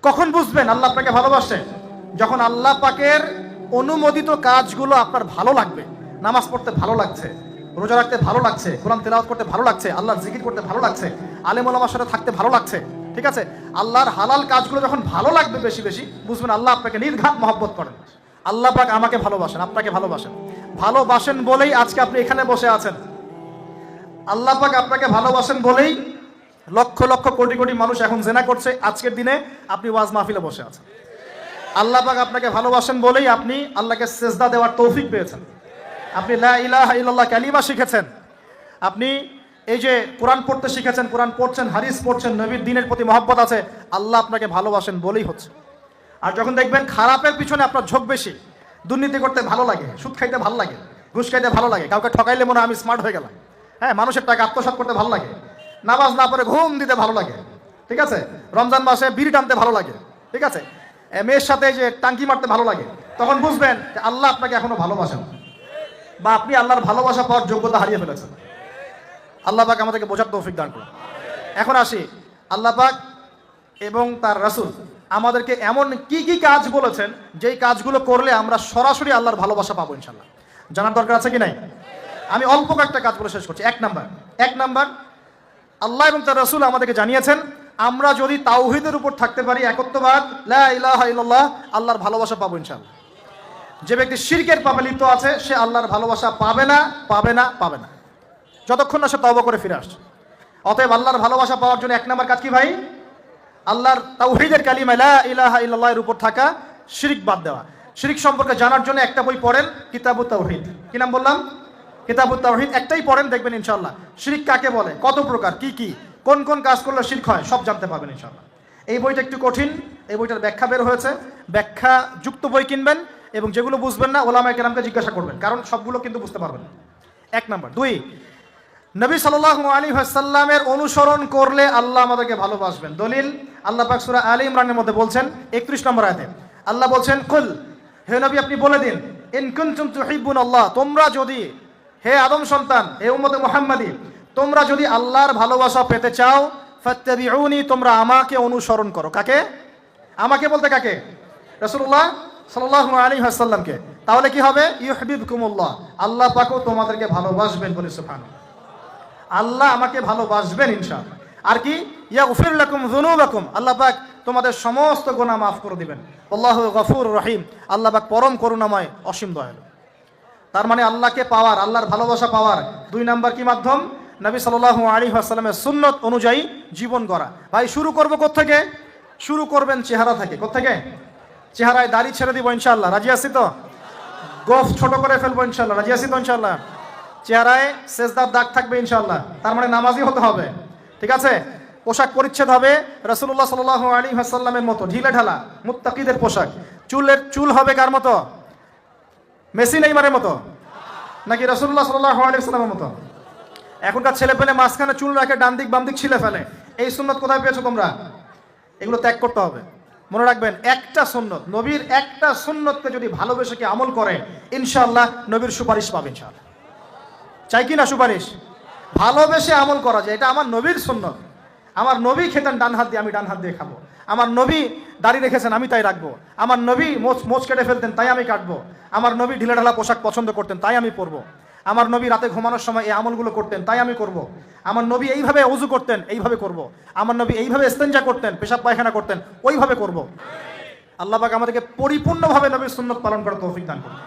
কখন বুঝবেন আল্লাহ আপনাকে ভালোবাসে? যখন আল্লাহ পাকের অনুমোদিত কাজগুলো আপনার ভালো লাগবে। নামাজ পড়তে ভালো লাগছে, রোজা রাখতে ভালো লাগছে, কোরআন তেলাওয়াত করতে ভালো লাগছে, আল্লাহর জিকির করতে ভালো লাগছে, আলেম ওলামার সাথে থাকতে ভালো লাগছে। ঠিক আছে, আল্লাহর হালাল কাজগুলো যখন ভালো লাগবে বেশি বেশি, বুঝবেন আল্লাহ আপনাকে নির্ঘাত মহব্বত করেন। আল্লাহ পাক আমাকে ভালোবাসেন, আপনাকে ভালোবাসেন। ভালোবাসেন বলেই আজকে আপনি এখানে বসে আছেন। আল্লাহ পাক আপনাকে ভালোবাসেন বলেই লক্ষ লক্ষ কোটি কোটি মানুষ এখন জেনা করছে। আজকের দিনে আপনি ওয়াজ মাহফিলে বসে আছেন। আল্লাহ পাক আপনাকে ভালোবাসেন বলেই আপনি আল্লাহকে সেজদা দেওয়ার তৌফিক পেয়েছেন। আপনি লা ইলাহা ইল্লাল্লাহ কালিমা শিখেছেন। আপনি এই যে কোরআন পড়তে শিখেছেন, কোরআন পড়ছেন, হাদিস পড়ছেন, নবীর দ্বীনের প্রতি মহব্বত আছে, আল্লাহ আপনাকে ভালোবাসেন বলেই হচ্ছে। আর যখন দেখবেন খারাপের পিছনে আপনার ঝোঁক বেশি, দুর্নীতি করতে ভালো লাগে, সুদ খাইতে ভালো লাগে, ঘুষ খাইতে ভালো লাগে, কাউকে ঠকাইলে মনে হয় আমি স্মার্ট হয়ে গেলাম, হ্যাঁ, মানুষের টাকা আত্মসাৎ করতে ভালো লাগে, নামাজ না পড়ে ঘুম দিতে ভালো লাগে, ঠিক আছে, রমজান মাসে বিড়ি টানতে ভালো লাগে, ঠিক আছে, মেয়ের সাথে যে টাঙ্কি মারতে ভালো লাগে, তখন বুঝবেন যে আল্লাহ আপনাকে এখনো ভালোবাসেন বা আপনি আল্লাহর ভালোবাসা পাওয়ার যোগ্যতা হারিয়ে ফেলেছেন। আল্লাহ পাক আমাদেরকে বোঝার তৌফিক দান করুন। এখন আসি, আল্লাহ পাক এবং তার রাসূল আমাদেরকে এমন কি কি কাজ বলেছেন যেই কাজগুলো করলে আমরা সরাসরি আল্লাহর ভালোবাসা পাবো ইনশাআল্লাহ। জানার দরকার আছে কি নাই? আমি অল্প কয়েকটা কাজ বলে শেষ করছি। এক নাম্বার, আল্লাহ এবং তার রাসূল আমাদেরকে জানিয়েছেন আমরা যদি তাওহীদের উপর থাকতে পারি, একত্ববাদ, লা ইলাহা ইল্লাল্লাহ, আল্লাহর ভালোবাসা পাবো ইনশাআল্লাহ। যে ব্যক্তি শিরকের পাপে লিপ্ত আছে সে আল্লাহর ভালোবাসা পাবে না যতক্ষণ না সে তওবা করে ফিরে আসছে। অতএব আল্লাহর ভালোবাসা পাওয়ার জন্য এক নাম্বার কাজ কি ভাই? আল্লাহর তাওহীদের কালিমা লা ইলাহা ইল্লাল্লাহ এর উপর থাকা, শিরক বাদ দেওয়া। শিরক সম্পর্কে জানার জন্য একটা বই পড়েন, কিতাবুত তাওহীদ। কি নাম বললাম? কিতাবুত তাওহীদ। একটাই পড়েন, দেখবেন ইনশাআল্লাহ শিরক কাকে বলে, কত প্রকার, কি কোন কোন কাজ করলে শিরক হয়, সব জানতে পারবেন ইনশাআল্লাহ। এই বইটা একটু কঠিন, এই বইটার ব্যাখ্যা বের হয়েছে, ব্যাখ্যা যুক্ত বই কিনবেন এবং যেগুলো বুঝবেন না ওলামায়ে কেরামকে জিজ্ঞাসা করবেন, কারণ সবগুলো কিন্তু বুঝতে পারবেন না। এক নাম্বার। দুই, নবী সাল্লাল্লাহু আলাইহি ওয়াসাল্লামের অনুসরণ করলে আল্লাহ আমাদেরকে ভালোবাসবেন। দলিল, আল্লাহ পাক সূরা আলে ইমরানের মধ্যে বলছেন 31 নম্বর আয়াতে আল্লাহ বলছেন, কুল, হে নবী আপনি বলে দিন, ইন কুনতুম তুহিব্বুনাল্লাহ, তোমরা যদি, হে আদম সন্তান, হে উম্মতে মুহাম্মাদি, তোমরা যদি আল্লাহর ভালোবাসা পেতে চাও, ফাত্তাবিউনি, তোমরা আমাকে অনুসরণ করো। কাকে? আমাকে বলতে কাকে? রাসূলুল্লাহ সাল্লাল্লাহু আলাইহি ওয়াসাল্লামকে। তাহলে কি হবে? ইউহিব্বুকুমুল্লাহ, আল্লাহ পাকও তোমাদেরকে ভালোবাসবেন। বলি সুবহানাল্লাহ। আল্লাহ আমাকে ভালোবাসবেন ইনশাআল্লাহ। আর কি? ইয়াগফির লাকুম যুনুবাকুম, আল্লাহ পাক তোমাদের সমস্ত গুনাহ মাফ করে দিবেন। আল্লাহু গফুরুর রহিম, আল্লাহ পাক পরম করুণাময়, অসীম দয়ালু। তার মানে আল্লাহকে পাওয়ার, আল্লাহর ভালোবাসা পাওয়ার দুই নাম্বার কি মাধ্যম? নবী সাল্লাল্লাহু আলাইহি ওয়াসাল্লামের সুন্নত অনুযায়ী জীবন গড়া। ভাই শুরু করব কোত্থেকে? শুরু করবেন চেহারা থেকে। কোত্থেকে? চেহারায় দাড়ি ছেড়ে দিব ইনশাআল্লাহ, রাজি আছি তো? গোফ ছোট করে ফেলবো ইনশাআল্লাহ, রাজি আছি তো ইনশাআল্লাহ? চেহারায় সেজদার দাগ থাকবে ইনশাআল্লাহ, তার মানে নামাজি হতে হবে, ঠিক আছে? পোশাক পরিচ্ছদ হবে রাসূলুল্লাহ সাল্লাল্লাহু আলাইহি ওয়াসাল্লামের মতো, ঢিলে ঢালা মুত্তাকিদের পোশাক। চুল হবে কার মতো? মেসি নেইমারের মতো নাকি রাসূলুল্লাহ সাল্লাল্লাহু আলাইহি ওয়াসাল্লামের মতো? এখনকার ছেলে পেলে মাঝখানে চুল রাখে, ডান দিক বাম দিক ছিলে ফেলে। এই সুন্নত কোথায় পেয়েছো তোমরা? এগুলো ত্যাগ করতে হবে। মনে রাখবেন, একটা সুন্নত, নবীর একটা সুন্নতকে যদি ভালোবেসে কি আমল করে, ইনশাআল্লাহ নবীর সুপারিশ পাবে ইনশাআল্লাহ। চাই কি না সুপারিশ? ভালোবেসে আমল করা যায়, এটা আমার নবীর সুন্নত। আমার নবী খেতেন ডান হাত দিয়ে, আমি ডান হাত দিয়ে খাবো। আমার নবী দাড়ি রেখেছেন, আমি তাই রাখবো। আমার নবী মোচ কেটে ফেলতেন, তাই আমি কাটবো। আমার নবী ঢিলা ঢালা পোশাক পছন্দ করতেন, তাই আমি পরবো। আমার নবী রাতে ঘুমানোর সময় এই আমলগুলো করতেন, তাই আমি করব। আমার নবী এইভাবে ওযু করতেন, এইভাবে করব। আমার নবী এইভাবে ইস্তেঞ্জা করতেন, পেশাব পায়খানা করতেন, ওইভাবে করব। আল্লাহ পাক আমাদেরকে পরিপূর্ণভাবে নবীর সুন্নত পালন করার তৌফিক দান করুন।